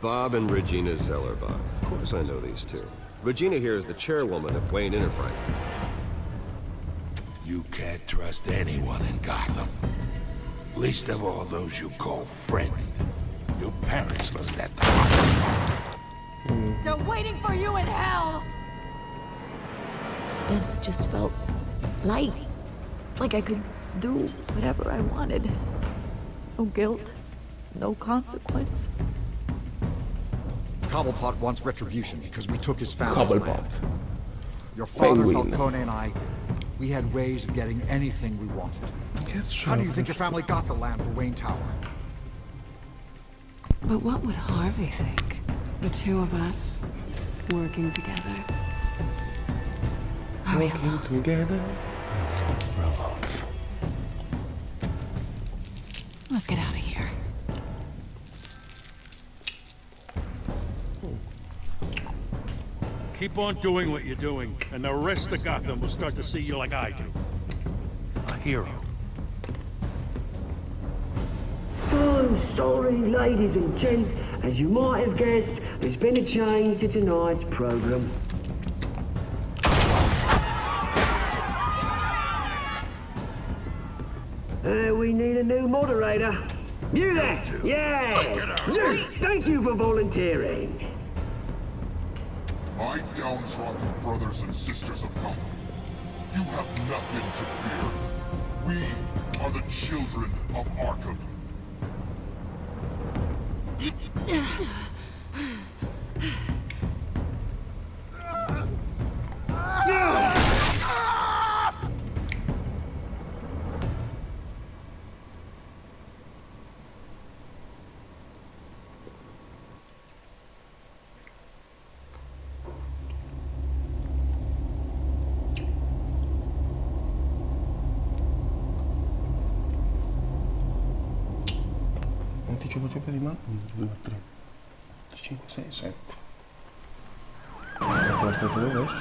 Bob and Regina Zellerbach. Of course I know these two. Regina here is the chairwoman of Wayne Enterprises. You can't trust anyone in Gotham. Least of all those you call friend. Your parents learned that the hard way. They're waiting for you in hell! Then it just felt light. Like I could do whatever I wanted. No guilt, no consequence. Cobblepot wants retribution because we took his family's land. Your father, Falcone, and I, we had ways of getting anything we wanted. How do you think your family got the land for Wayne Tower? But what would Harvey think? The two of us working together. Working together. Let's get out of here. Keep on doing what you're doing, and the rest of Gotham will start to see you like I do. A hero. So sorry, ladies and gents. As you might have guessed, there's been a change to tonight's program. We need a new moderator. You there? Yes! You! Thank you for volunteering. My downtrodden brothers and sisters of Gotham, you have nothing to fear. We are the children of Arkham. Coba lima, 1, 2, 3, 4, 5, 6, 7. Teraz to tyle wejść.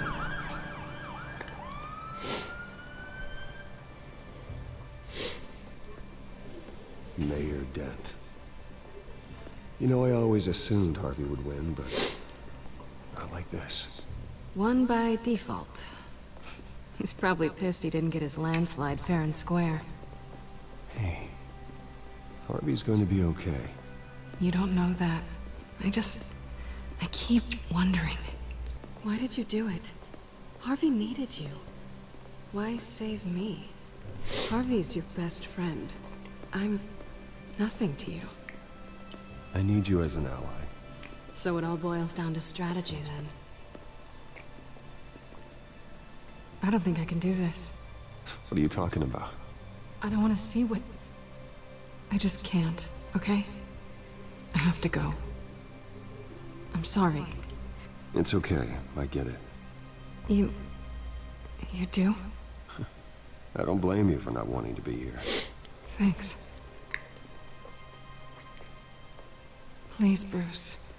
Mayor Dent. You know, I always assumed Harvey would win, but not like this. Won by default. He's probably pissed he didn't get his landslide fair and square. Hey, Harvey's going to be okay. You don't know that. I keep wondering. Why did you do it? Harvey needed you. Why save me? Harvey's your best friend. I'm nothing to you. I need you as an ally. So it all boils down to strategy, then. I don't think I can do this. What are you talking about? I don't want to see what... I just can't, okay? I have to go. I'm sorry. It's okay, I get it. You do? I don't blame you for not wanting to be here. Thanks. Please, Bruce.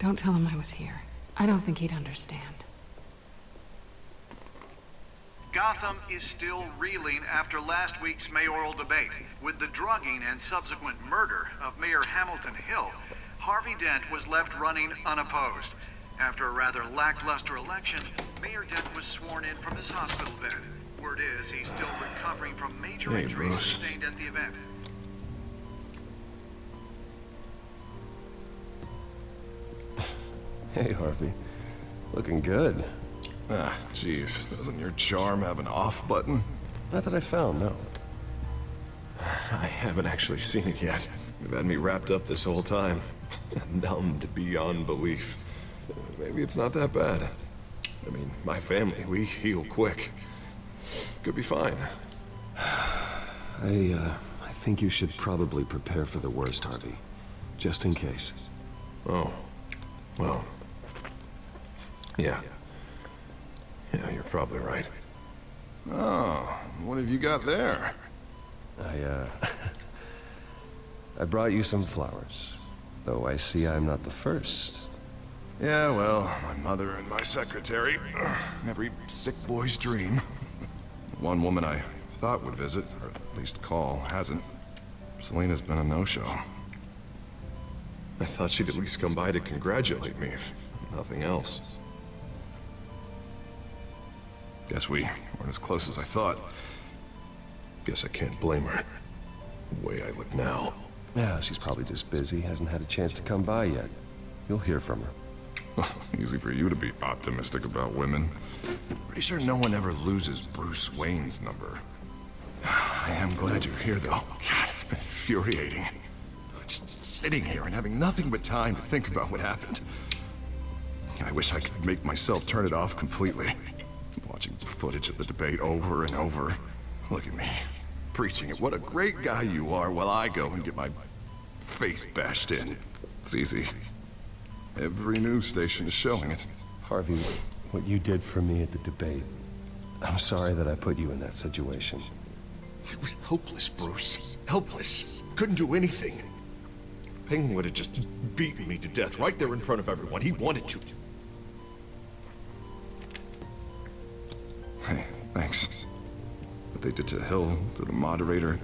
Don't tell him I was here. I don't think he'd understand. Gotham is still reeling after last week's mayoral debate. With the drugging and subsequent murder of Mayor Hamilton Hill, Harvey Dent was left running unopposed. After a rather lackluster election, Mayor Dent was sworn in from his hospital bed. Word is he's still recovering from major injuries sustained at the event. Hey, Harvey. Looking good. Ah, jeez. Doesn't your charm have an off button? Not that I found, no. I haven't actually seen it yet. You've had me wrapped up this whole time. Numbed beyond belief. Maybe it's not that bad. I mean, my family, we heal quick. Could be fine. I think you should probably prepare for the worst, Harvey. Just in case. Oh. Well. Yeah. Yeah, you're probably right. Oh, what have you got there? I brought you some flowers. Though I see I'm not the first. Yeah, well, my mother and my secretary. Every sick boy's dream. One woman I thought would visit, or at least call, hasn't. Selena's been a no-show. I thought she'd at least come by to congratulate me, if nothing else. Guess we weren't as close as I thought. Guess I can't blame her. The way I look now. Yeah, she's probably just busy, hasn't had a chance to come by yet. You'll hear from her. Easy for you to be optimistic about women. Pretty sure no one ever loses Bruce Wayne's number. I am glad you're here, though. God, it's been infuriating. Just sitting here and having nothing but time to think about what happened. I wish I could make myself turn it off completely. Watching footage of the debate over and over. Look at me, preaching it. What a great guy you are, while I go and get my face bashed in. It's easy. Every news station is showing it. Harvey, what you did for me at the debate. I'm sorry that I put you in that situation. It was helpless, Bruce. Helpless. Couldn't do anything. Penguin would have just beaten me to death right there in front of everyone. He wanted to. Hey, thanks. What they did to Hill, to the moderator,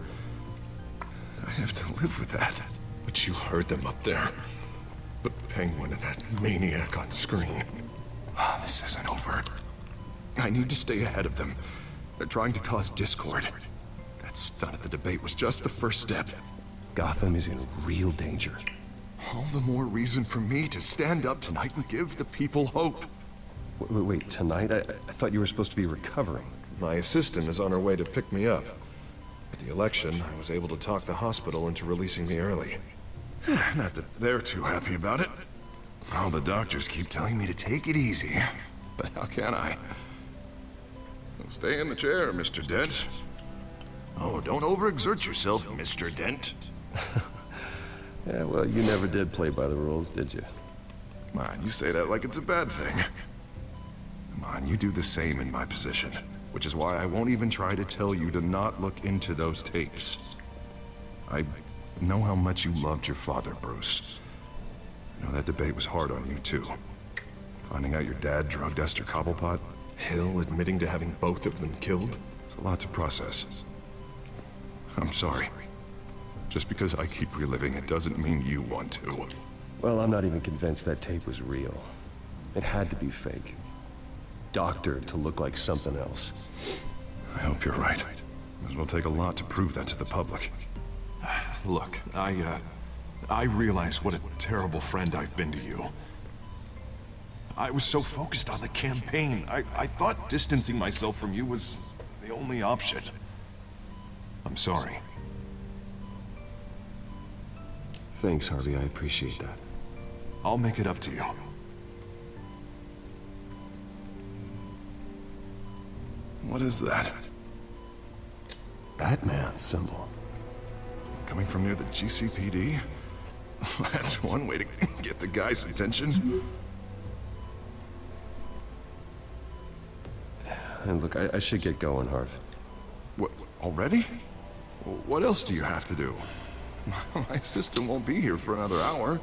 I have to live with that. But you heard them up there. The Penguin and that maniac on screen. This isn't over. I need to stay ahead of them. They're trying to cause discord. That stunt at the debate was just the first step. Gotham is in real danger. All the more reason for me to stand up tonight and give the people hope. Wait, tonight? I thought you were supposed to be recovering. My assistant is on her way to pick me up. At the election, I was able to talk the hospital into releasing me early. Not that they're too happy about it. All the doctors keep telling me to take it easy. But how can I? Stay in the chair, Mr. Dent. Oh, don't overexert yourself, Mr. Dent. Yeah, well, you never did play by the rules, did you? Come on, you say that like it's a bad thing. Come on, you do the same in my position. Which is why I won't even try to tell you to not look into those tapes. I know how much you loved your father, Bruce. I know that debate was hard on you, too. Finding out your dad drugged Esther Cobblepot, Hill admitting to having both of them killed. It's a lot to process. I'm sorry. Just because I keep reliving it doesn't mean you want to. Well, I'm not even convinced that tape was real. It had to be fake. Doctored to look like something else. I hope you're right. It will take a lot to prove that to the public. Look, I realize what a terrible friend I've been to you. I was so focused on the campaign. I thought distancing myself from you was the only option. I'm sorry. Thanks, Harvey. I appreciate that. I'll make it up to you. What is that? Batman symbol. Coming from near the GCPD? That's one way to get the guy's attention. And look, I should get going, Harv. What, already? What else do you have to do? My assistant won't be here for another hour.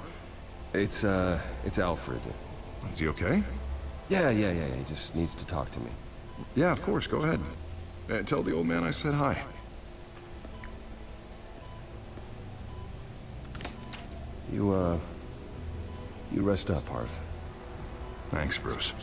It's Alfred. Is he okay? Yeah, he just needs to talk to me. Yeah, of course, go ahead. Tell the old man I said hi. You rest up, Harv. Thanks, Bruce.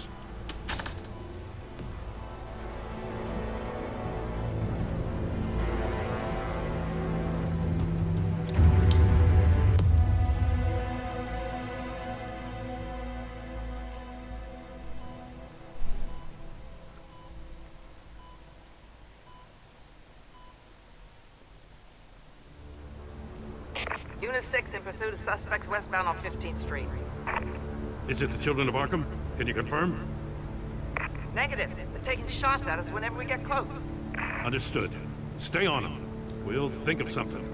Unit 6 in pursuit of suspects westbound on 15th Street. Is it the children of Arkham? Can you confirm? Negative. They're taking shots at us whenever we get close. Understood. Stay on them. We'll think of something.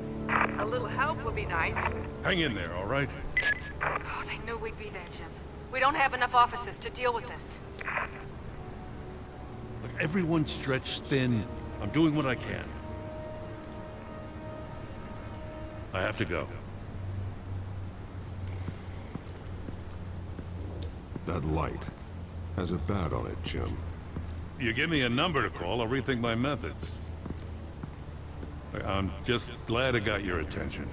A little help would be nice. Hang in there, all right? Oh, they knew we'd be there, Jim. We don't have enough officers to deal with this. Look, everyone's stretched thin. I'm doing what I can. I have to go. That light has a bat on it, Jim. You give me a number to call, I'll rethink my methods. I'm just glad it got your attention.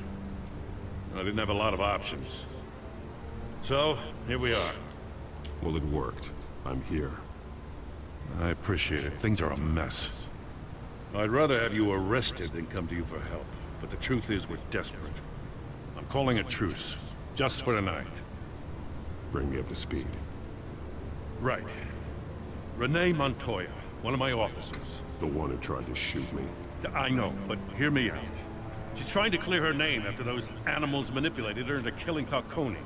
I didn't have a lot of options. So, here we are. Well, it worked. I'm here. I appreciate it. Things are a mess. I'd rather have you arrested than come to you for help. But the truth is, we're desperate. I'm calling a truce. Just for tonight. Bring me up to speed. Right. Renee Montoya, one of my officers. The one who tried to shoot me. I know, but hear me out. She's trying to clear her name after those animals manipulated her into killing Falcone.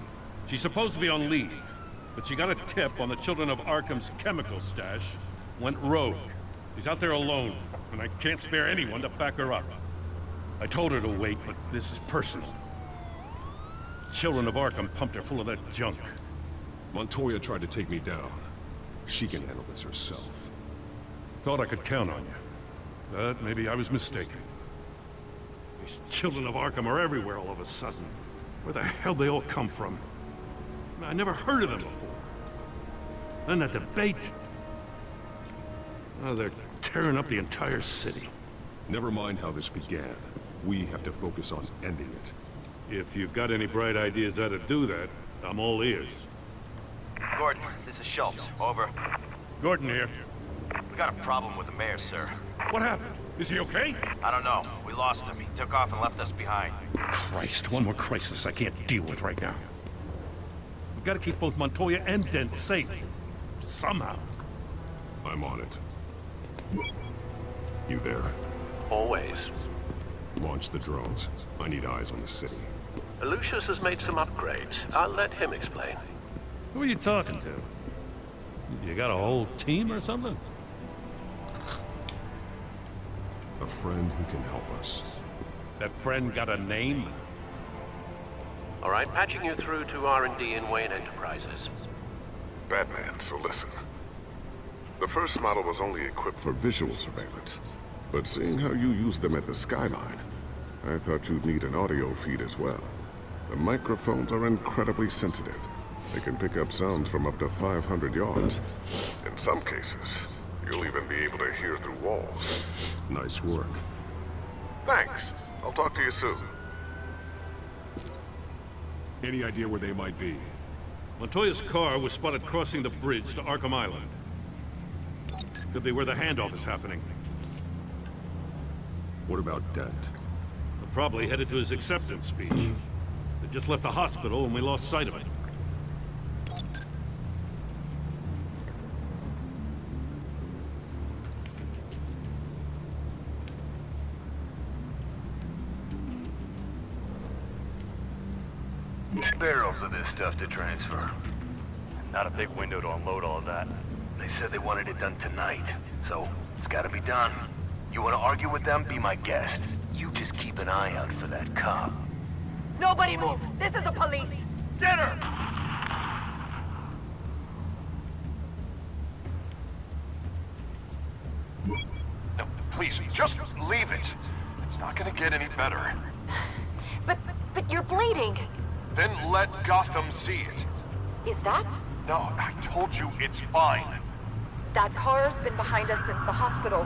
She's supposed to be on leave, but she got a tip on the Children of Arkham's chemical stash, went rogue. She's out there alone, and I can't spare anyone to back her up. I told her to wait, but this is personal. Children of Arkham pumped her full of that junk. Montoya tried to take me down. She can handle this herself. Thought I could count on you. But maybe I was mistaken. These Children of Arkham are everywhere all of a sudden. Where the hell they all come from? I never heard of them before. Then that debate. Oh, they're tearing up the entire city. Never mind how this began. We have to focus on ending it. If you've got any bright ideas how to do that, I'm all ears. Gordon, this is Schultz. Over. Gordon here. We got a problem with the mayor, sir. What happened? Is he okay? I don't know. We lost him. He took off and left us behind. Christ, one more crisis I can't deal with right now. We've got to keep both Montoya and Dent safe. Somehow. I'm on it. You there? Always. Launch the drones. I need eyes on the city. Lucius has made some upgrades. I'll let him explain. Who are you talking to? You got a whole team or something? A friend who can help us. That friend got a name? All right, patching you through to R&D in Wayne Enterprises. Batman, so listen. The first model was only equipped for visual surveillance. But seeing how you use them at the skyline, I thought you'd need an audio feed as well. The microphones are incredibly sensitive. They can pick up sounds from up to 500 yards. In some cases, you'll even be able to hear through walls. Nice work. Thanks. I'll talk to you soon. Any idea where they might be? Montoya's car was spotted crossing the bridge to Arkham Island. Could be where the handoff is happening. What about Dent? They're probably headed to his acceptance speech. They just left the hospital and we lost sight of it. Barrels of this stuff to transfer. Not a big window to unload all of that. They said they wanted it done tonight, so it's gotta be done. You wanna argue with them? Be my guest. You just keep an eye out for that cop. Nobody move! This is the police! Get her! No, please, just leave it. It's not gonna get any better. But you're bleeding. Then let Gotham see it. Is that? No, I told you it's fine. That car's been behind us since the hospital.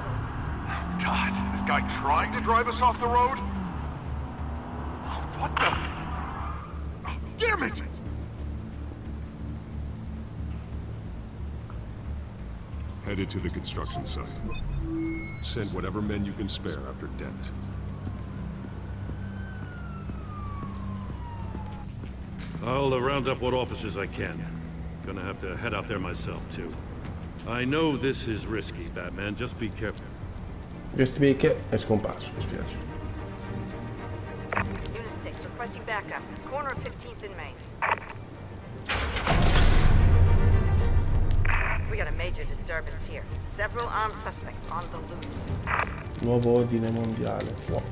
God, is this guy trying to drive us off the road? What the? Damn it! Headed to the construction site. Send whatever men you can spare after Dent. I'll round up what officers I can. Gonna have to head out there myself, too. I know this is risky, Batman. Just be careful. Just be careful. È scomparso, mi spiace. Unit 6, requesting backup. Corner of 15th and Main. We got a major disturbance here. Several armed suspects on the loose. Nuovo ordine mondiale. Wow.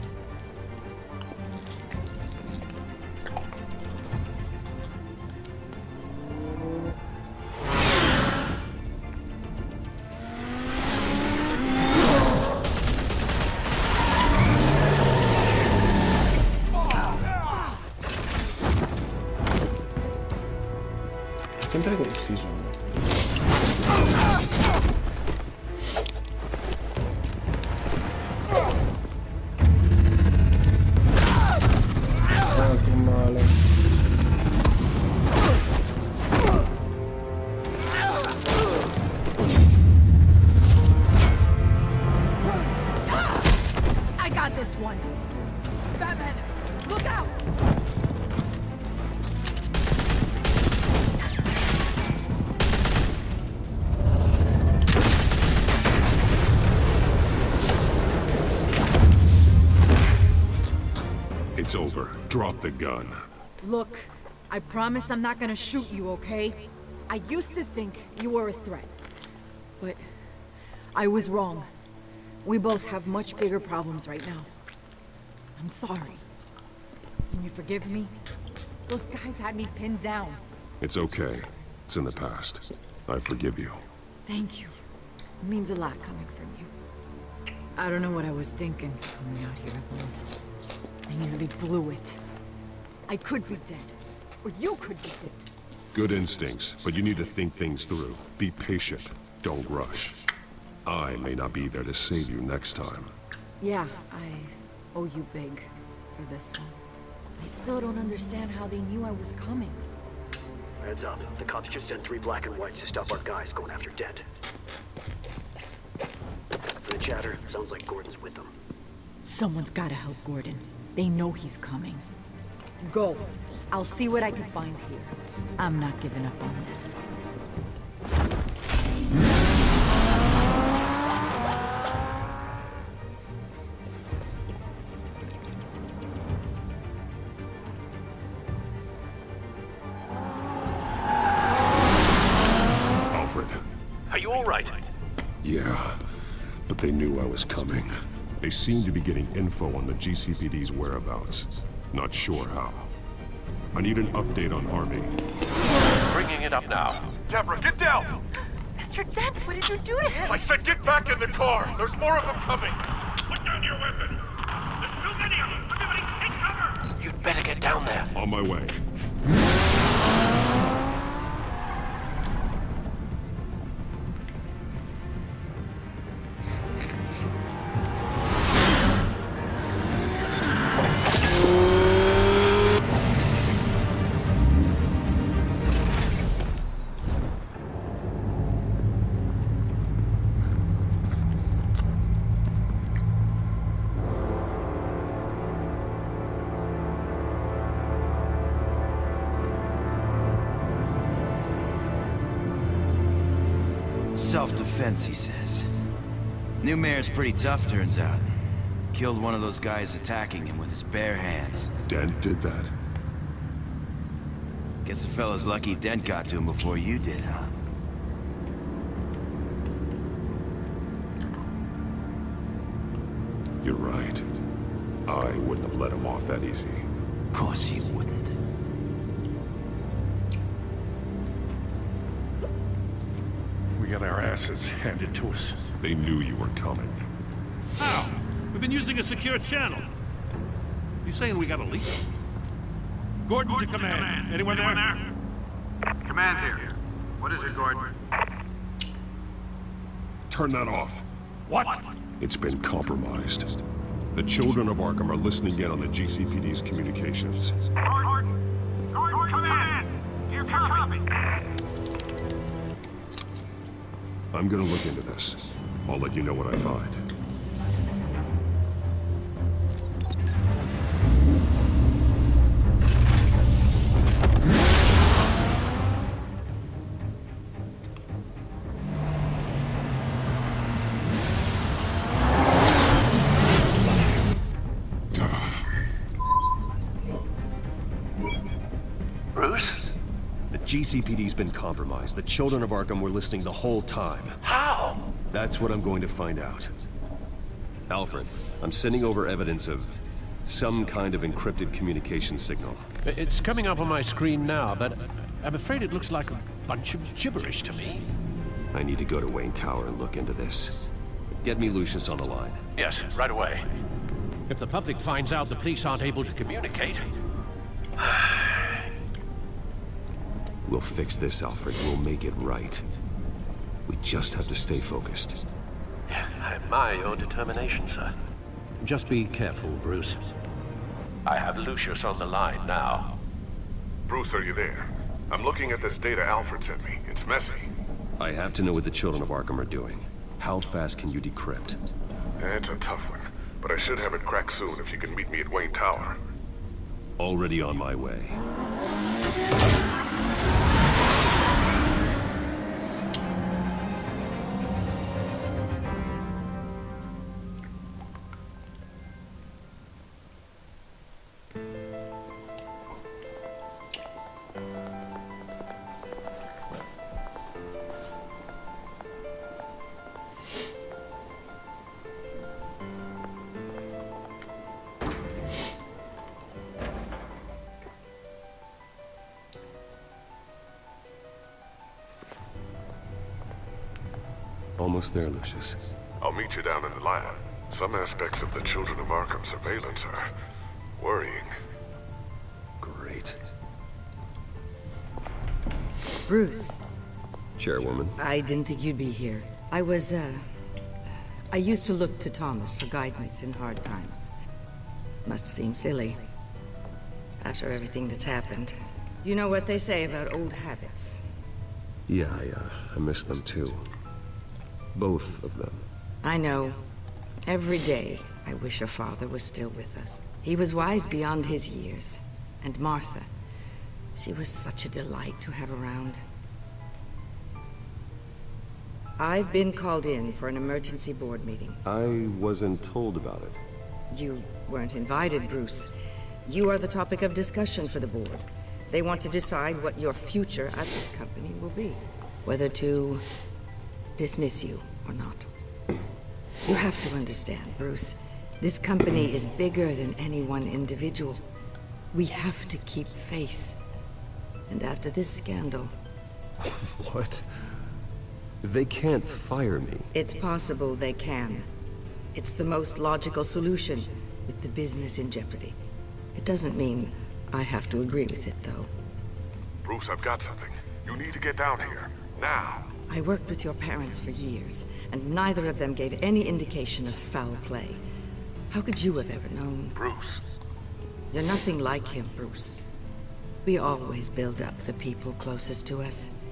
It's over. Drop the gun. Look, I promise I'm not gonna shoot you, okay? I used to think you were a threat. But I was wrong. We both have much bigger problems right now. I'm sorry. Can you forgive me? Those guys had me pinned down. It's okay. It's in the past. I forgive you. Thank you. It means a lot coming from you. I don't know what I was thinking coming out here alone. I nearly blew it. I could be dead. Or you could be dead. Good instincts, but you need to think things through. Be patient. Don't rush. I may not be there to save you next time. Yeah, I owe you big for this one. I still don't understand how they knew I was coming. Heads up. The cops just sent 3 black and whites to stop our guys going after Dent. The chatter sounds like Gordon's with them. Someone's gotta help Gordon. They know he's coming. Go. I'll see what I can find here. I'm not giving up on this. Alfred. Are you all right? Yeah, but they knew I was coming. They seem to be getting info on the GCPD's whereabouts. Not sure how. I need an update on Harvey. Bringing it up now. Deborah, get down! Mr. Dent, what did you do to him? I said get back in the car! There's more of them coming! Put down your weapon! There's too many of them! Everybody take cover! You'd better get down there. On my way. Self-defense, he says. New mayor's pretty tough, turns out. Killed one of those guys attacking him with his bare hands. Dent did that? Guess the fella's lucky Dent got to him before you did, huh? You're right. I wouldn't have let him off that easy. Of course you wouldn't. We got our asses handed to us. They knew you were coming. How? We've been using a secure channel. You saying we got a leak? Gordon to command. Anyone there? Command here. What is it, Gordon? Turn that off. What? It's been compromised. The children of Arkham are listening in on the GCPD's communications. Gordon, command! Here, copy! I'm gonna look into this. I'll let you know what I find. Bruce? The GCPD's been compromised. The children of Arkham were listening the whole time. How? That's what I'm going to find out. Alfred, I'm sending over evidence of some kind of encrypted communication signal. It's coming up on my screen now, but I'm afraid it looks like a bunch of gibberish to me. I need to go to Wayne Tower and look into this. Get me Lucius on the line. Yes, right away. If the public finds out the police aren't able to communicate... We'll fix this, Alfred. We'll make it right. We just have to stay focused. I admire your determination, sir. Just be careful, Bruce. I have Lucius on the line now. Bruce, are you there? I'm looking at this data Alfred sent me. It's messy. I have to know what the children of Arkham are doing. How fast can you decrypt? It's a tough one, but I should have it cracked soon if you can meet me at Wayne Tower. Already on my way. almost there, Lucius. I'll meet you down in the lab. Some aspects of the Children of Arkham surveillance are worrying. Great. Bruce. Chairwoman. I didn't think you'd be here. I used to look to Thomas for guidance in hard times. Must seem silly. After everything that's happened. You know what they say about old habits. Yeah, I miss them too. Both of them. I know. Every day, I wish your father was still with us. He was wise beyond his years. And Martha, she was such a delight to have around. I've been called in for an emergency board meeting. I wasn't told about it. You weren't invited, Bruce. You are the topic of discussion for the board. They want to decide what your future at this company will be. Whether to dismiss you or not. You have to understand, Bruce. This company is bigger than any one individual. We have to keep face. And after this scandal... What? They can't fire me. It's possible they can. It's the most logical solution, with the business in jeopardy. It doesn't mean I have to agree with it, though. Bruce, I've got something. You need to get down here. Now. I worked with your parents for years, and neither of them gave any indication of foul play. How could you have ever known? Bruce. You're nothing like him, Bruce. We always build up the people closest to us.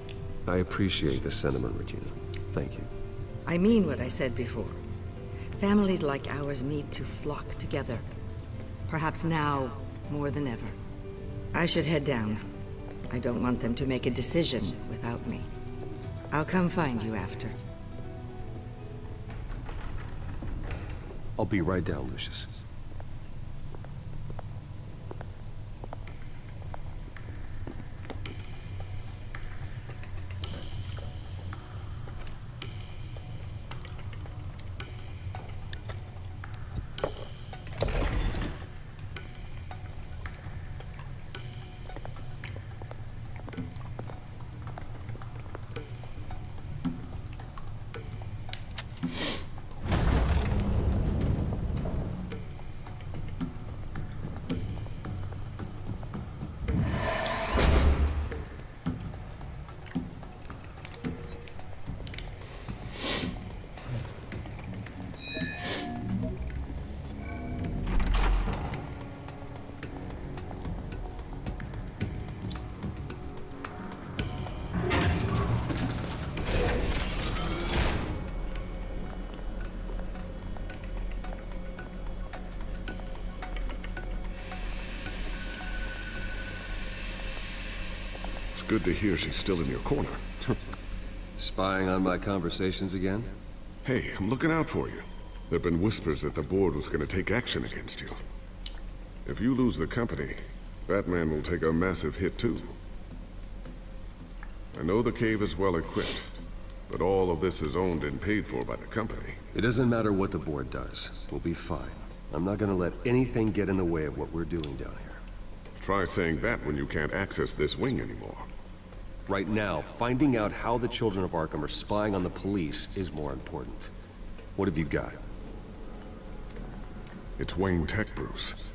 I appreciate the sentiment, Regina. Thank you. I mean what I said before. Families like ours need to flock together. Perhaps now, more than ever. I should head down. I don't want them to make a decision without me. I'll come find you after. I'll be right down, Lucius. It's good to hear she's still in your corner. Spying on my conversations again? Hey, I'm looking out for you. There've been whispers that the board was gonna take action against you. If you lose the company, Batman will take a massive hit too. I know the cave is well equipped, but all of this is owned and paid for by the company. It doesn't matter what the board does. We'll be fine. I'm not gonna let anything get in the way of what we're doing down here. Try saying that when you can't access this wing anymore. Right now, finding out how the Children of Arkham are spying on the police is more important. What have you got? It's Wayne Tech, Bruce.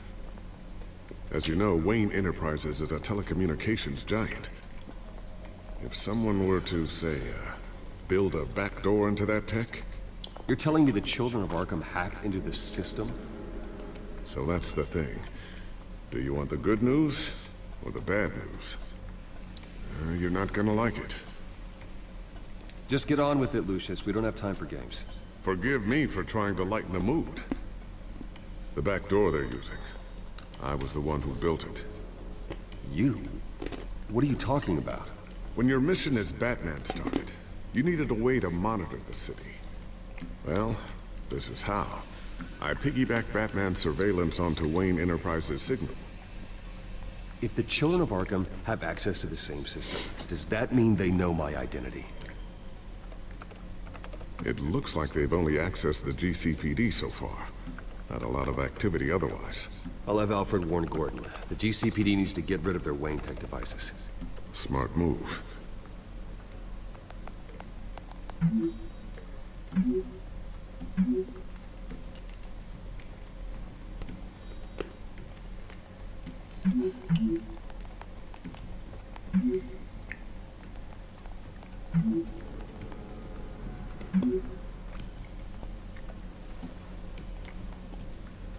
As you know, Wayne Enterprises is a telecommunications giant. If someone were to, say, build a backdoor into that tech... You're telling me the Children of Arkham hacked into the system? So that's the thing. Do you want the good news, or the bad news? You're not gonna like it. Just get on with it, Lucius. We don't have time for games. Forgive me for trying to lighten the mood. The back door they're using. I was the one who built it. You? What are you talking about? When your mission as Batman started, you needed a way to monitor the city. Well, this is how. I piggybacked Batman's surveillance onto Wayne Enterprises' signal. If the Children of Arkham have access to the same system, does that mean they know my identity? It looks like they've only accessed the GCPD so far. Not a lot of activity otherwise. I'll have Alfred warn Gordon. The GCPD needs to get rid of their Wayne Tech devices. Smart move.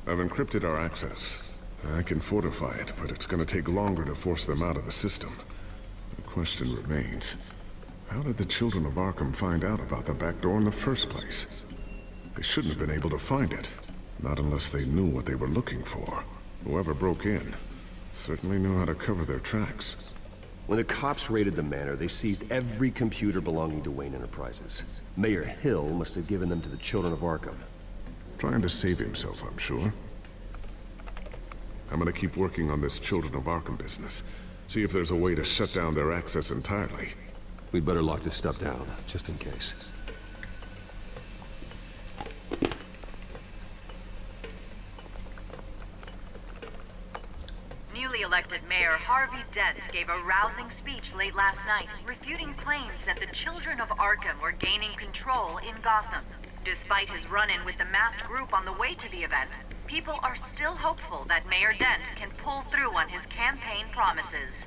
I've encrypted our access. I can fortify it, but it's gonna take longer to force them out of the system. The question remains, how did the children of Arkham find out about the back door in the first place? They shouldn't have been able to find it. Not unless they knew what they were looking for. Whoever broke in certainly knew how to cover their tracks. When the cops raided the manor, they seized every computer belonging to Wayne Enterprises. Mayor Hill must have given them to the children of Arkham. Trying to save himself, I'm sure. I'm gonna keep working on this Children of Arkham business. See if there's a way to shut down their access entirely. We'd better lock this stuff down, just in case. Newly elected Mayor Harvey Dent gave a rousing speech late last night, refuting claims that the children of Arkham were gaining control in Gotham. Despite his run-in with the masked group on the way to the event, people are still hopeful that Mayor Dent can pull through on his campaign promises.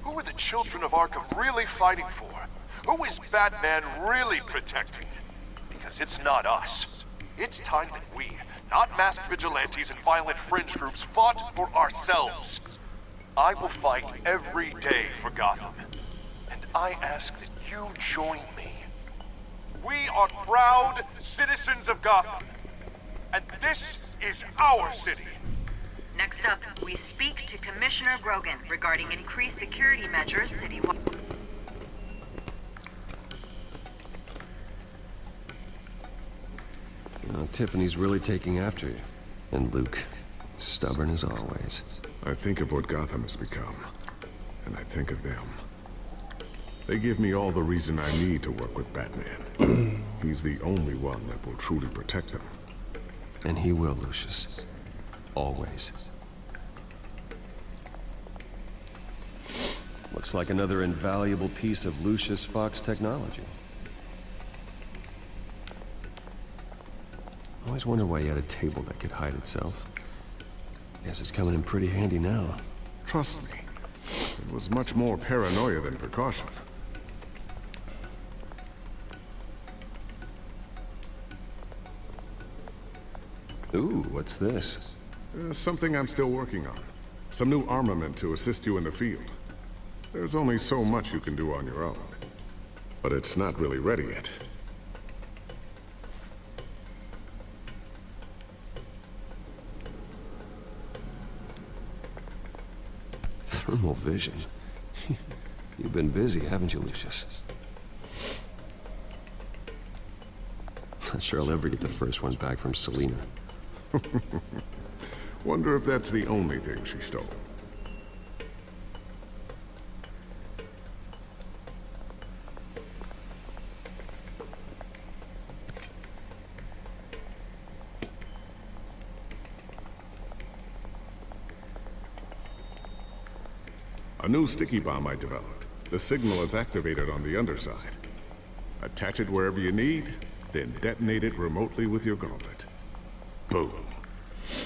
Who are the children of Arkham really fighting for? Who is Batman really protecting? Because it's not us. It's time that we, not masked vigilantes and violent fringe groups, fought for ourselves. I will fight every day for Gotham. And I ask that you join me. We are proud citizens of Gotham. And this is our city. Next up, we speak to Commissioner Grogan regarding increased security measures citywide. Tiffany's really taking after you. And Luke, stubborn as always. I think of what Gotham has become, and I think of them. They give me all the reason I need to work with Batman. He's the only one that will truly protect them. And he will, Lucius. Always. Looks like another invaluable piece of Lucius Fox technology. Always wonder why he had a table that could hide itself. Guess it's coming in pretty handy now. Trust me, it was much more paranoia than precaution. Ooh, what's this? Something I'm still working on. Some new armament to assist you in the field. There's only so much you can do on your own. But it's not really ready yet. Thermal vision. You've been busy, haven't you, Lucius? Not sure I'll ever get the first one back from Selina. Wonder if that's the only thing she stole. A new sticky bomb I developed. The signal is activated on the underside. Attach it wherever you need, then detonate it remotely with your gauntlet. Boom.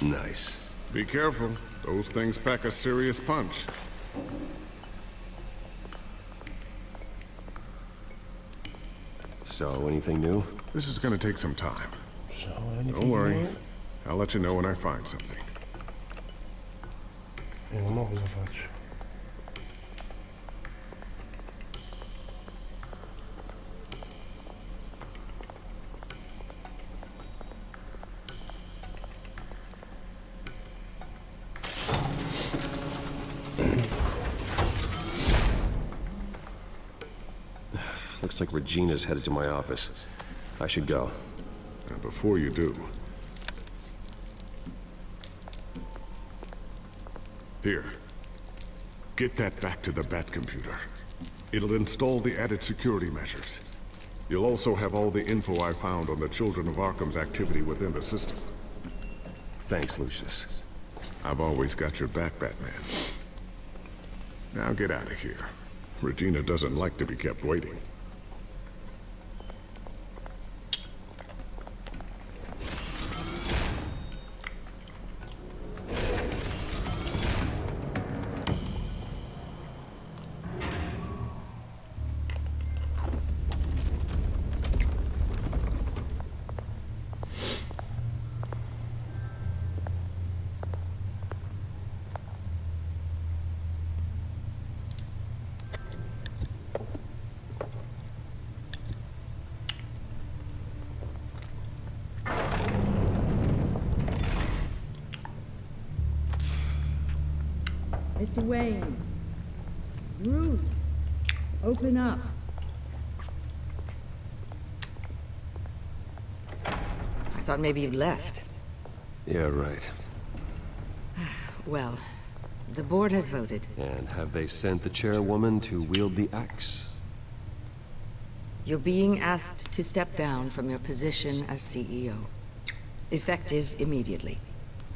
Nice. Be careful. Those things pack a serious punch. So, anything new? This is gonna take some time. Don't worry. I'll let you know when I find something. Vediamo cosa faccio. Looks like Regina's headed to my office. I should go. And before you do... Here. Get that back to the Bat computer. It'll install the added security measures. You'll also have all the info I found on the Children of Arkham's activity within the system. Thanks, Lucius. I've always got your back, Batman. Now get out of here. Regina doesn't like to be kept waiting. Mr. Wayne. Bruce, open up. I thought maybe you'd left. Yeah, right. Well, the board has voted. And have they sent the chairwoman to wield the axe? You're being asked to step down from your position as CEO. Effective immediately.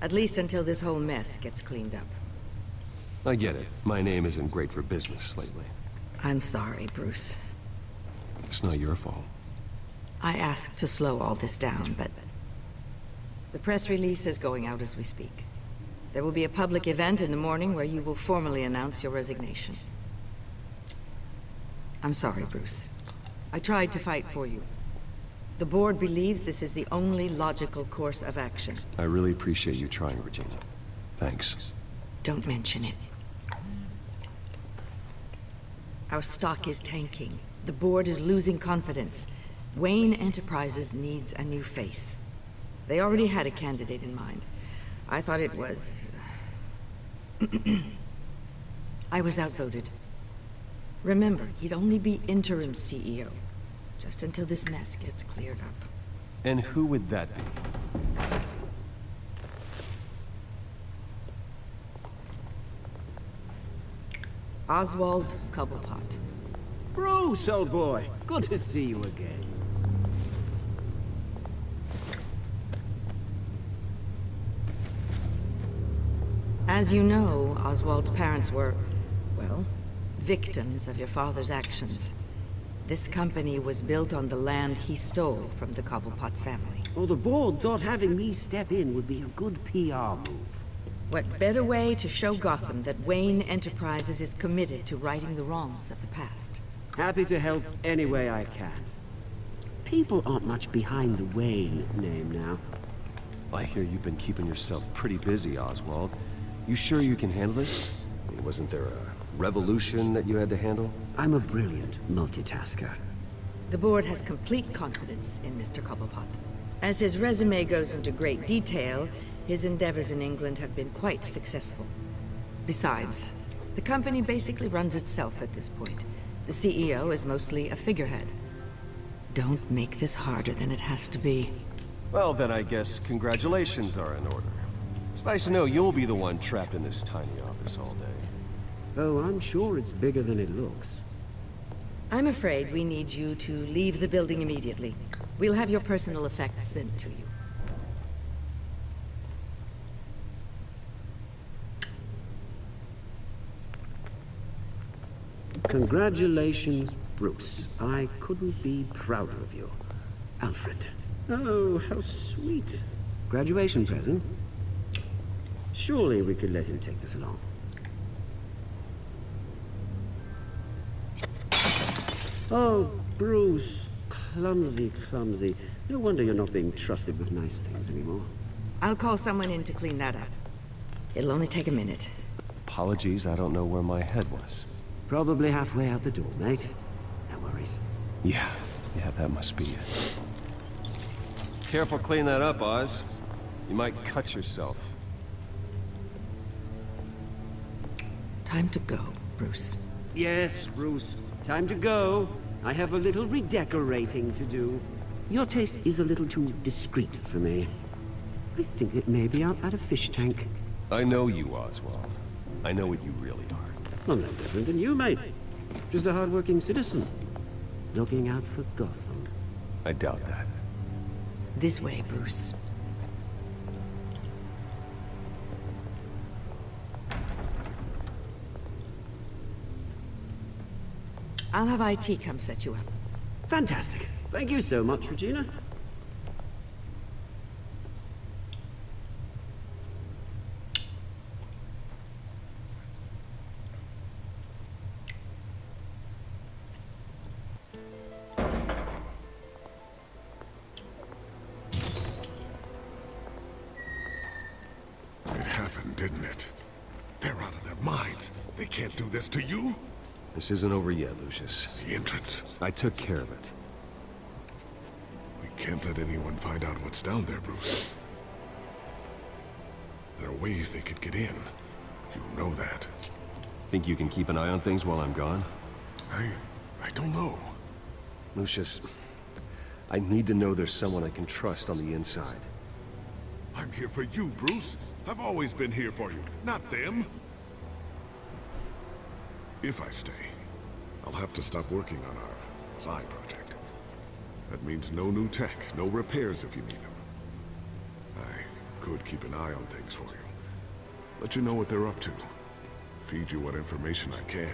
At least until this whole mess gets cleaned up. I get it. My name isn't great for business lately. I'm sorry, Bruce. It's not your fault. I asked to slow all this down, but... The press release is going out as we speak. There will be a public event in the morning where you will formally announce your resignation. I'm sorry, Bruce. I tried to fight for you. The board believes this is the only logical course of action. I really appreciate you trying, Regina. Thanks. Don't mention it. Our stock is tanking. The board is losing confidence. Wayne Enterprises needs a new face. They already had a candidate in mind. I thought it was... I was outvoted. Remember, he'd only be interim CEO. Just until this mess gets cleared up. And who would that be? Oswald Cobblepot. Bruce, old boy. Good to see you again. As you know, Oswald's parents were, well, victims of your father's actions. This company was built on the land he stole from the Cobblepot family. Well, the board thought having me step in would be a good PR move. What better way to show Gotham that Wayne Enterprises is committed to righting the wrongs of the past? Happy to help any way I can. People aren't much behind the Wayne name now. I hear you've been keeping yourself pretty busy, Oswald. You sure you can handle this? I mean, wasn't there a revolution that you had to handle? I'm a brilliant multitasker. The board has complete confidence in Mr. Cobblepot. As his resume goes into great detail, his endeavors in England have been quite successful. Besides, the company basically runs itself at this point. The CEO is mostly a figurehead. Don't make this harder than it has to be. Well, then I guess congratulations are in order. It's nice to know you'll be the one trapped in this tiny office all day. Oh, I'm sure it's bigger than it looks. I'm afraid we need you to leave the building immediately. We'll have your personal effects sent to you. Congratulations, Bruce. I couldn't be prouder of you. Alfred. Oh, how sweet. Graduation present? Surely we could let him take this along. Oh, Bruce. Clumsy, clumsy. No wonder you're not being trusted with nice things anymore. I'll call someone in to clean that up. It'll only take a minute. Apologies, I don't know where my head was. Probably halfway out the door, mate. No worries. Yeah, that must be it. Careful clean that up, Oz. You might cut yourself. Time to go, Bruce. Yes, Bruce. Time to go. I have a little redecorating to do. Your taste is a little too discreet for me. I think that maybe I'll add a fish tank. I know you, Oswald. I know what you really are. Well, no different than you, mate. Just a hard-working citizen. Looking out for Gotham. I doubt that. This way, Bruce. I'll have IT come set you up. Fantastic. Thank you so much, Regina. It happened, didn't it? They're out of their minds. They can't do this to you. This isn't over yet, Lucius. The entrance. I took care of it. We can't let anyone find out what's down there, Bruce. There are ways they could get in. You know that. Think you can keep an eye on things while I'm gone? I don't know. Lucius, I need to know there's someone I can trust on the inside. I'm here for you, Bruce. I've always been here for you, not them. If I stay, I'll have to stop working on our side project. That means no new tech, no repairs if you need them. I could keep an eye on things for you. Let you know what they're up to. Feed you what information I can.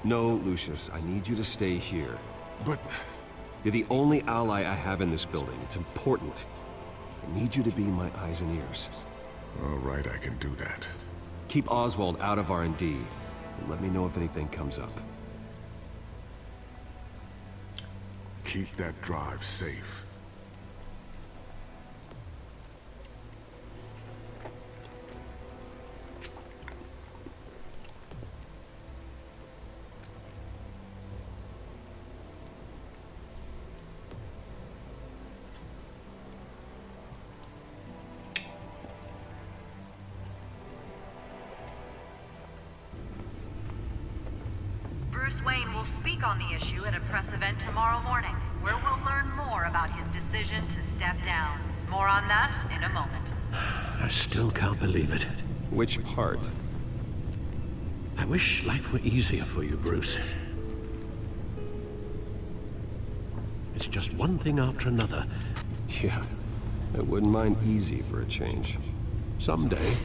No, Lucius, I need you to stay here. But... You're the only ally I have in this building. It's important. I need you to be my eyes and ears. All right, I can do that. Keep Oswald out of R&D, and let me know if anything comes up. Keep that drive safe. Bruce Wayne will speak on the issue at a press event tomorrow morning, where we'll learn more about his decision to step down. More on that in a moment. I still can't believe it. Which part? I wish life were easier for you, Bruce. It's just one thing after another. Yeah, I wouldn't mind easy for a change. Someday.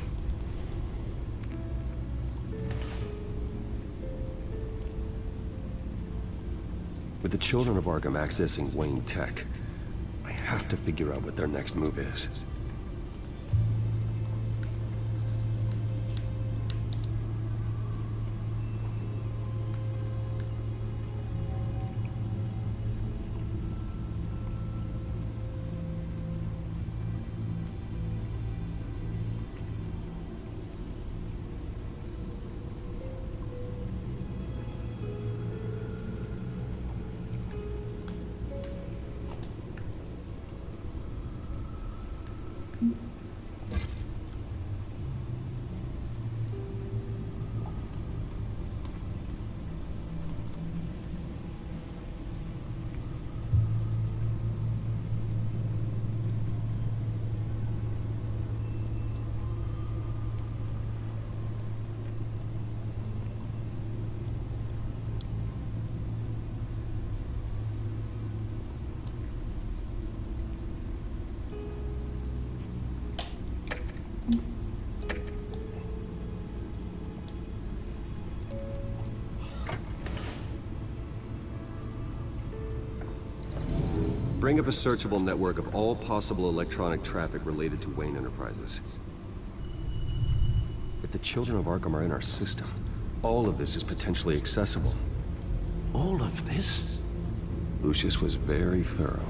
With the children of Arkham accessing Wayne Tech, I have to figure out what their next move is. Bring up a searchable network of all possible electronic traffic related to Wayne Enterprises. If the children of Arkham are in our system, all of this is potentially accessible. All of this? Lucius was very thorough.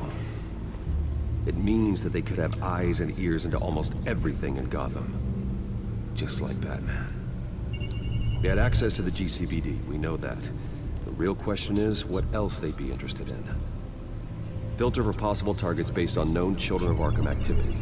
It means that they could have eyes and ears into almost everything in Gotham. Just like Batman. They had access to the GCPD, we know that. The real question is, what else they'd be interested in. Filter for possible targets based on known Children of Arkham activity.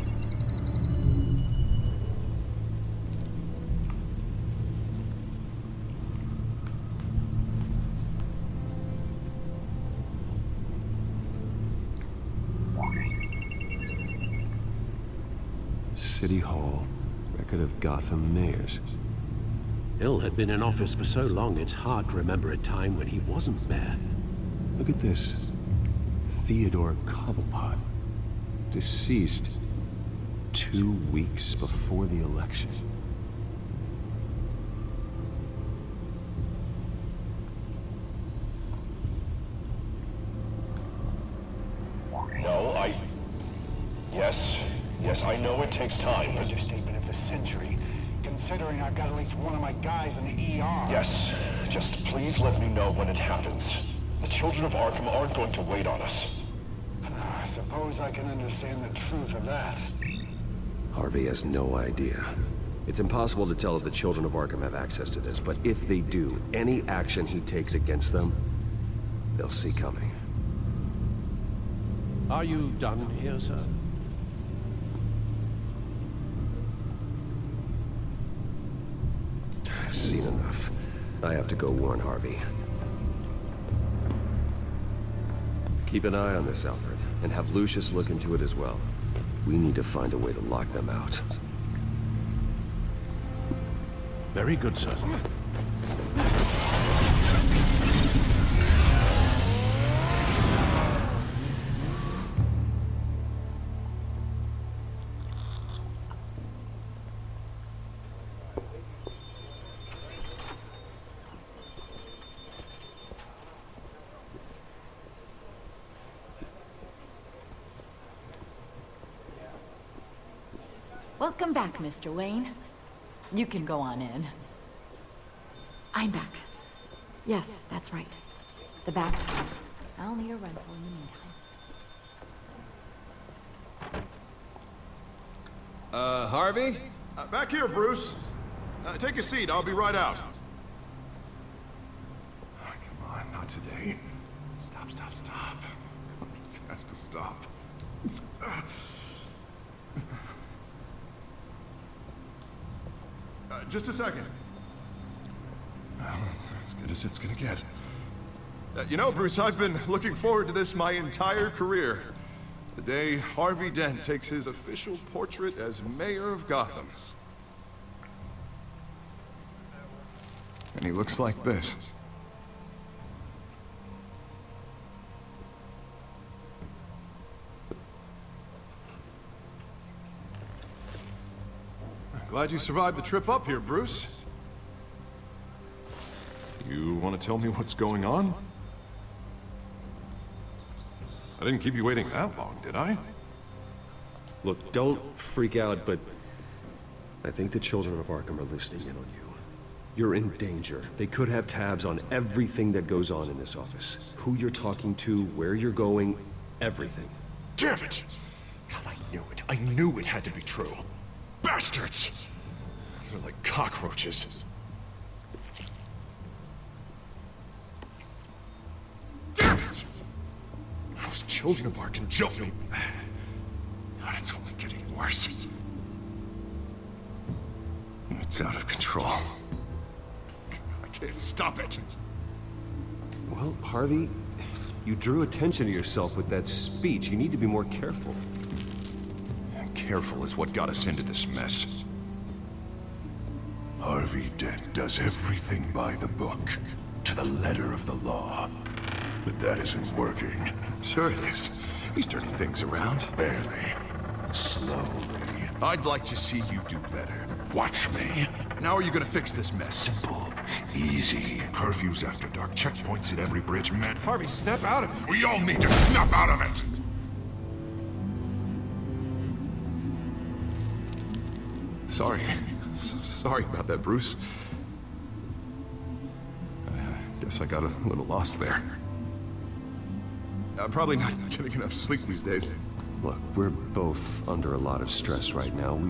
City Hall, record of Gotham mayors. Hill had been in office for so long, it's hard to remember a time when he wasn't mayor. Look at this. Theodore Cobblepot, deceased 2 weeks before the election. No, Yes, I know it takes time. Understatement of the century, considering I've got at least one of my guys in the ER. Yes, just please let me know when it happens. The children of Arkham aren't going to wait on us. I suppose I can understand the truth of that. Harvey has no idea. It's impossible to tell if the children of Arkham have access to this, but if they do, any action he takes against them, they'll see coming. Are you done here, sir? I've seen enough. I have to go warn Harvey. Keep an eye on this, Alfred, and have Lucius look into it as well. We need to find a way to lock them out. Very good, sir. Welcome back, Mr. Wayne. You can go on in. I'm back. Yes, that's right. The back. I'll need a rental in the meantime. Harvey? Back here, Bruce. Take a seat. I'll be right out. Oh, come on, not today. Stop. It has to stop. Just a second. Well, it's as good as it's gonna get. You know, Bruce, I've been looking forward to this my entire career. The day Harvey Dent takes his official portrait as mayor of Gotham. And he looks like this. Glad you survived the trip up here, Bruce. You want to tell me what's going on? I didn't keep you waiting that long, did I? Look, don't freak out, but I think the children of Arkham are listening in on you. You're in danger. They could have tabs on everything that goes on in this office. Who you're talking to, where you're going, everything. Damn it! God, I knew it. I knew it had to be true. Bastards! They're like cockroaches. Damn it! Those children of Arkham jumped me. God, it's only getting worse. It's out of control. I can't stop it. Well, Harvey, you drew attention to yourself with that speech. You need to be more careful. Careful is what got us into this mess. Harvey Dent does everything by the book, to the letter of the law. But that isn't working. Sure it is. He's turning things around. Barely. Slowly. I'd like to see you do better. Watch me. Now are you gonna fix this mess? Simple. Easy. Curfews after dark. Checkpoints at every bridge. Man, Harvey, snap out of it. We all need to snap out of it! Sorry about that, Bruce. Guess I got a little lost there. I'm probably not getting enough sleep these days. Look, we're both under a lot of stress right now.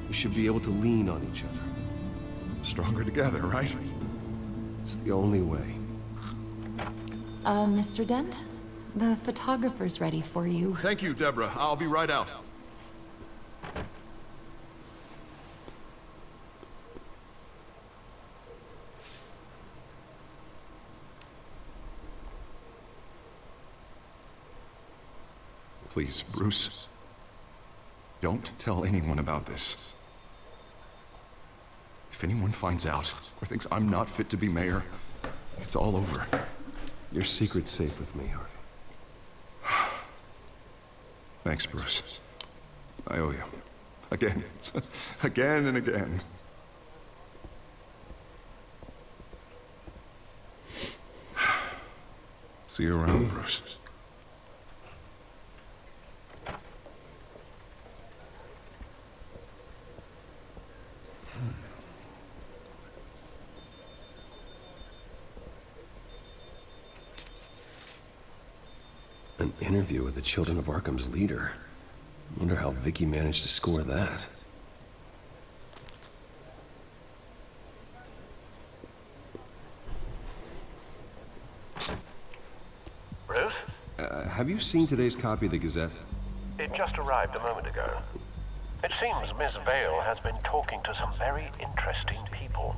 We should be able to lean on each other. Stronger together, right? It's the only way. Mr. Dent? The photographer's ready for you. Thank you, Deborah. I'll be right out. Please, Bruce. Don't tell anyone about this. If anyone finds out or thinks I'm not fit to be mayor, it's all over. Your secret's safe with me, Harvey. Thanks, Bruce. I owe you. Again. Again and again. See you around, Bruce. An interview with the Children of Arkham's leader. Wonder how Vicky managed to score that. Bruce? Have you seen today's copy of the Gazette? It just arrived a moment ago. It seems Miss Vale has been talking to some very interesting people.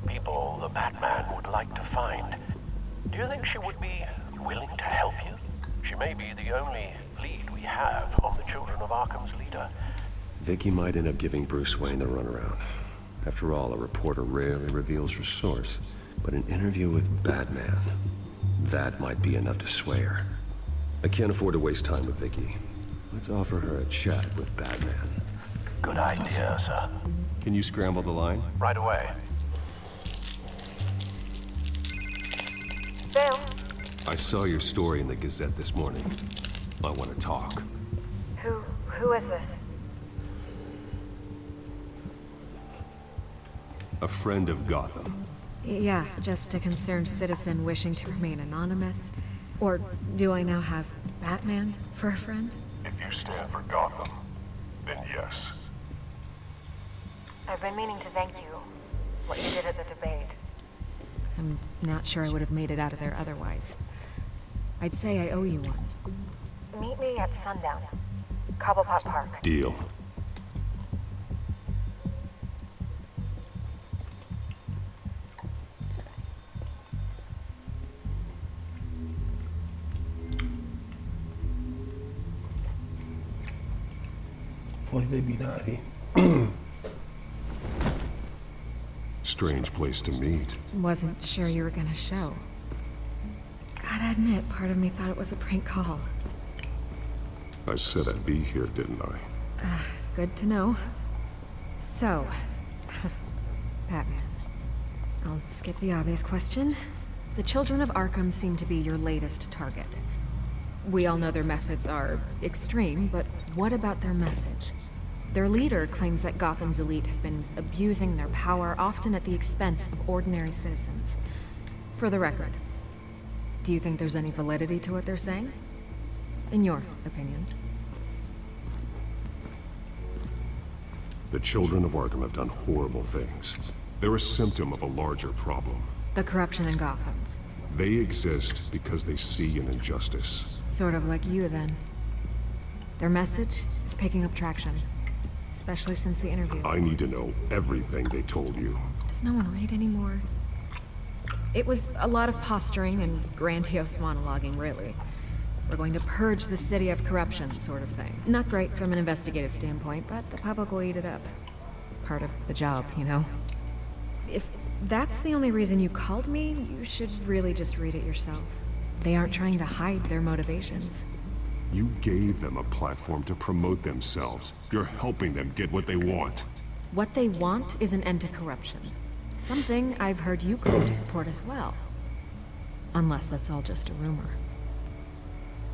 People the Batman would like to find. Do you think she would be willing to help you? She may be the only lead we have on the Children of Arkham's leader. Vicky might end up giving Bruce Wayne the runaround. After all, a reporter rarely reveals her source. But an interview with Batman, that might be enough to sway her. I can't afford to waste time with Vicky. Let's offer her a chat with Batman. Good idea, sir. Can you scramble the line? Right away. Phil? I saw your story in the Gazette this morning. I want to talk. Who is this? A friend of Gotham. Yeah, just a concerned citizen wishing to remain anonymous. Or do I now have Batman for a friend? If you stand for Gotham, then yes. I've been meaning to thank you. What you did at the debate. I'm not sure I would have made it out of there otherwise. I'd say I owe you one. Meet me at sundown. Cobblepot Park. Deal. Fuori dai binari. Strange place to meet. Wasn't sure you were gonna show. Gotta admit, part of me thought it was a prank call. I said I'd be here, didn't I? Good to know. So, Batman. I'll skip the obvious question. The Children of Arkham seem to be your latest target. We all know their methods are extreme, but what about their message? Their leader claims that Gotham's elite have been abusing their power, often at the expense of ordinary citizens. For the record, do you think there's any validity to what they're saying? In your opinion? The Children of Arkham have done horrible things. They're a symptom of a larger problem. The corruption in Gotham. They exist because they see an injustice. Sort of like you, then. Their message is picking up traction. Especially since the interview. I need to know everything they told you. Does no one read anymore? It was a lot of posturing and grandiose monologuing, really. We're going to purge the city of corruption, sort of thing. Not great from an investigative standpoint, but the public will eat it up. Part of the job, you know? If that's the only reason you called me, you should really just read it yourself. They aren't trying to hide their motivations. You gave them a platform to promote themselves. You're helping them get what they want. What they want is an end to corruption. Something I've heard you claim to support as well. Unless that's all just a rumor.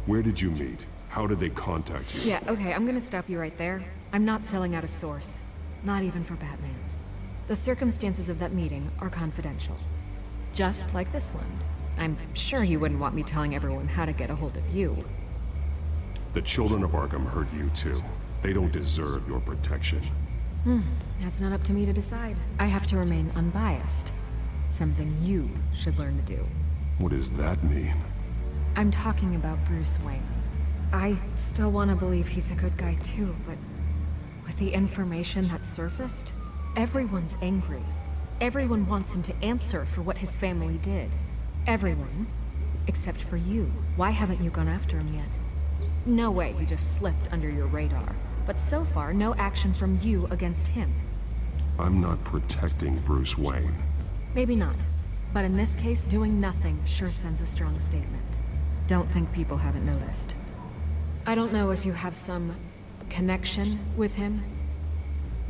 Where did you meet? How did they contact you? Yeah, okay, I'm gonna stop you right there. I'm not selling out a source. Not even for Batman. The circumstances of that meeting are confidential. Just like this one. I'm sure you wouldn't want me telling everyone how to get a hold of you. The Children of Arkham hurt you too. They don't deserve your protection. That's not up to me to decide. I have to remain unbiased. Something you should learn to do. What does that mean? I'm talking about Bruce Wayne. I still want to believe he's a good guy too, but with the information that surfaced, everyone's angry. Everyone wants him to answer for what his family did. Everyone, except for you. Why haven't you gone after him yet? No way he just slipped under your radar. But so far, no action from you against him. I'm not protecting Bruce Wayne. Maybe not. But in this case, doing nothing sure sends a strong statement. Don't think people haven't noticed. I don't know if you have some connection with him.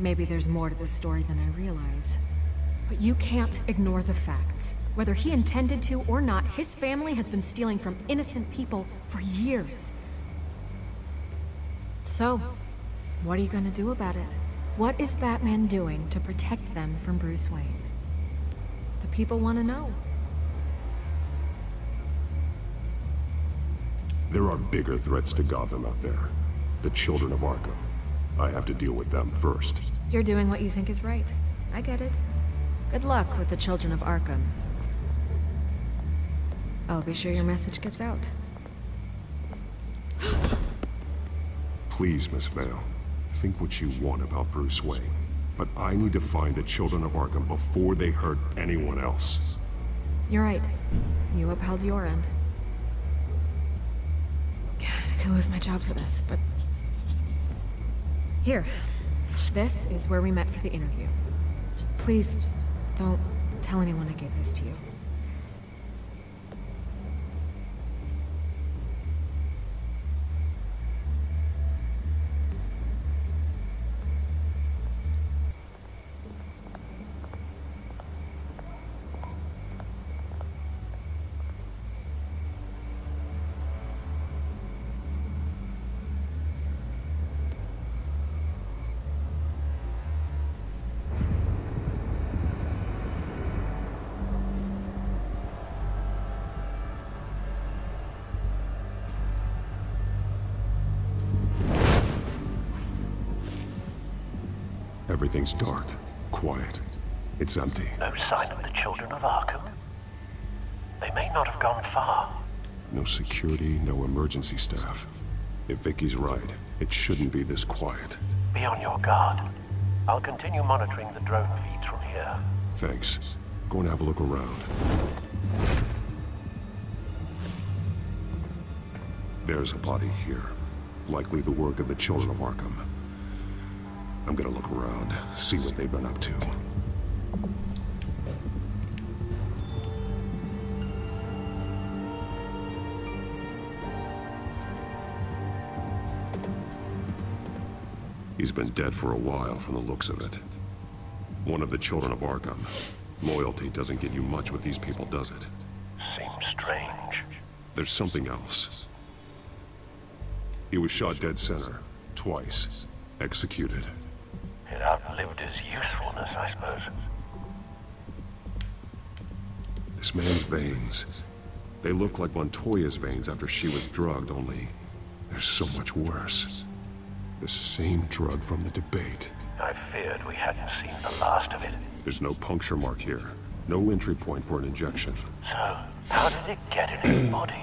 Maybe there's more to this story than I realize. But you can't ignore the facts. Whether he intended to or not, his family has been stealing from innocent people for years. So, what are you gonna do about it? What is Batman doing to protect them from Bruce Wayne? The people want to know. There are bigger threats to Gotham out there. The Children of Arkham. I have to deal with them first. You're doing what you think is right. I get it. Good luck with the Children of Arkham. I'll be sure your message gets out. Please, Miss Vale. Think what you want about Bruce Wayne. but I need to find the children of Arkham before they hurt anyone else. You're right. You upheld your end. God, I could lose my job for this, but... Here. This is where we met for the interview. Just please, don't tell anyone I gave this to you. Everything's dark, quiet. It's empty. No sign of the children of Arkham? They may not have gone far. No security, no emergency staff. If Vicky's right, it shouldn't be this quiet. Be on your guard. I'll continue monitoring the drone feeds from here. Thanks. Going to have a look around. There's a body here. Likely the work of the children of Arkham. I'm gonna look around, see what they've been up to. He's been dead for a while from the looks of it. One of the children of Arkham. Loyalty doesn't get you much with these people, does it? Seems strange. There's something else. He was shot dead center, twice, executed. It outlived his usefulness, I suppose. This man's veins. They look like Montoya's veins after she was drugged, only they're so much worse. The same drug from the debate. I feared we hadn't seen the last of it. There's no puncture mark here. No entry point for an injection. So, how did it get in his body?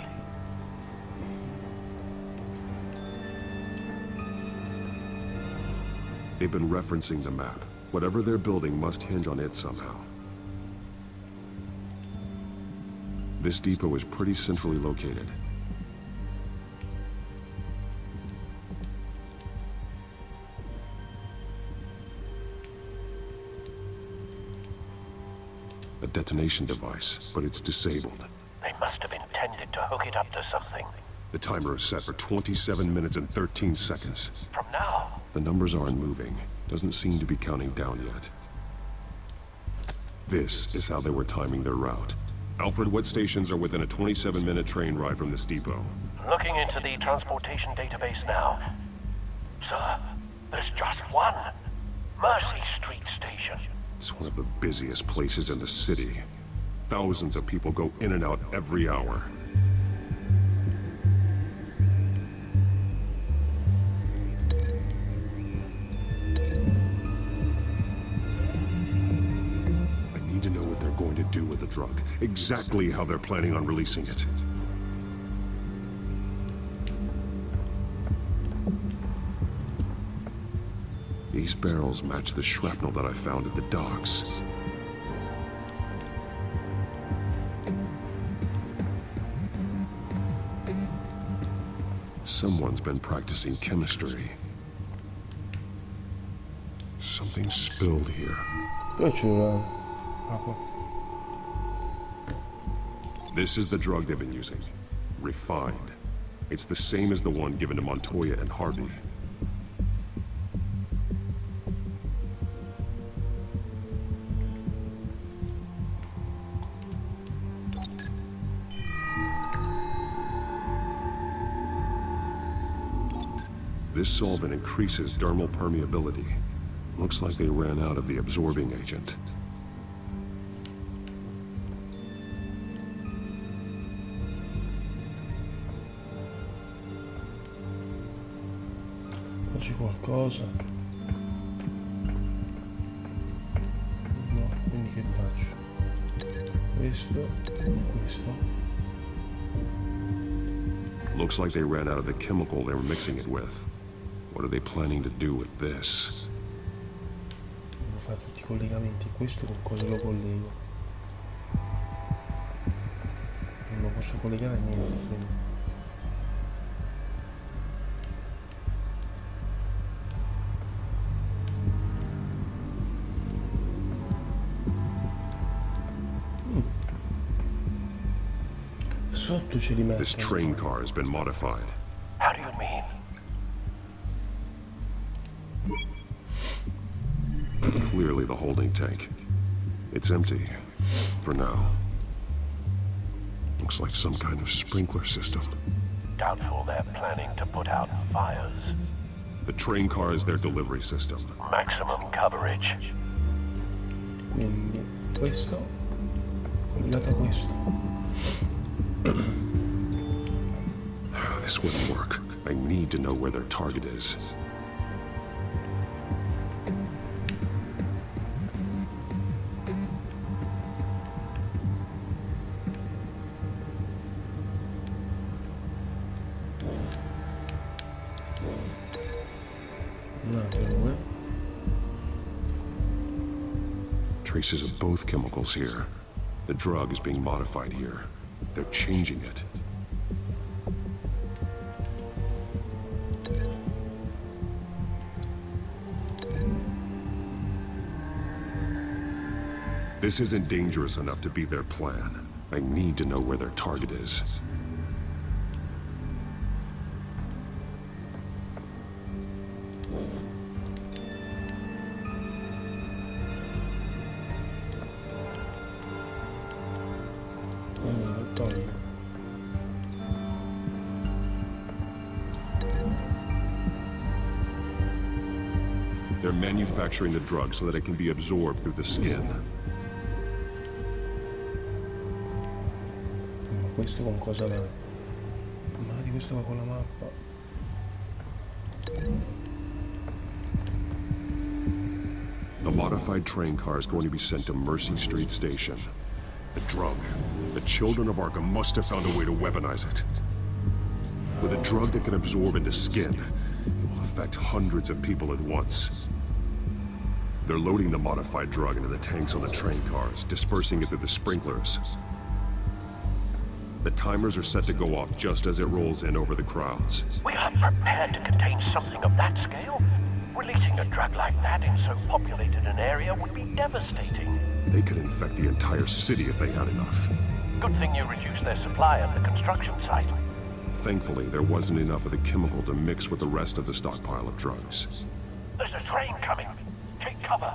They've been referencing the map. Whatever they're building must hinge on it somehow. This depot is pretty centrally located. A detonation device, but it's disabled. They must have intended to hook it up to something. The timer is set for 27 minutes and 13 seconds. From now? The numbers aren't moving. Doesn't seem to be counting down yet. This is how they were timing their route. Alfred, what stations are within a 27-minute train ride from this depot? Looking into the transportation database now. Sir, there's just one. Mercy Street Station. It's one of the busiest places in the city. Thousands of people go in and out every hour. To know what they're going to do with the drug. Exactly how they're planning on releasing it. These barrels match the shrapnel that I found at the docks. Someone's been practicing chemistry. Something spilled here. This is the drug they've been using. Refined. It's the same as the one given to Montoya and Harvey. This solvent increases dermal permeability. Looks like they ran out of the absorbing agent. C'è qualcosa? No, quindi che faccio? Questo, questo. Looks like they ran out of the chemical they were mixing it with. What are they planning to do with this? fare tutti i collegamenti. Questo con cosa lo collego? Non lo posso collegare a niente, quindi. Sotto ce li metto. This train car has been modified. How do you mean? Clearly the holding tank. It's empty. For now. Looks like some kind of sprinkler system. Doubtful they're planning to put out fires. The train car is their delivery system. Maximum coverage. Quindi questo collegato a questo. This wouldn't work. I need to know where their target is. Traces of both chemicals here. The drug is being modified here. They're changing it. This isn't dangerous enough to be their plan. I need to know where their target is. They're manufacturing the drug so that it can be absorbed through the skin. Ma questo con cosa va? Ma di questo va con la mappa. The modified train car is going to be sent to Mercy Street Station. The drug. The children of Arkham must have found a way to weaponize it. With a drug that can absorb into skin, it will affect hundreds of people at once. They're loading the modified drug into the tanks on the train cars, dispersing it through the sprinklers. The timers are set to go off just as it rolls in over the crowds. We aren't prepared to contain something of that scale. Releasing a drug like that in so populated an area would be devastating. They could infect the entire city if they had enough. Good thing you reduced their supply at the construction site. Thankfully, there wasn't enough of the chemical to mix with the rest of the stockpile of drugs. There's a train coming. Take cover.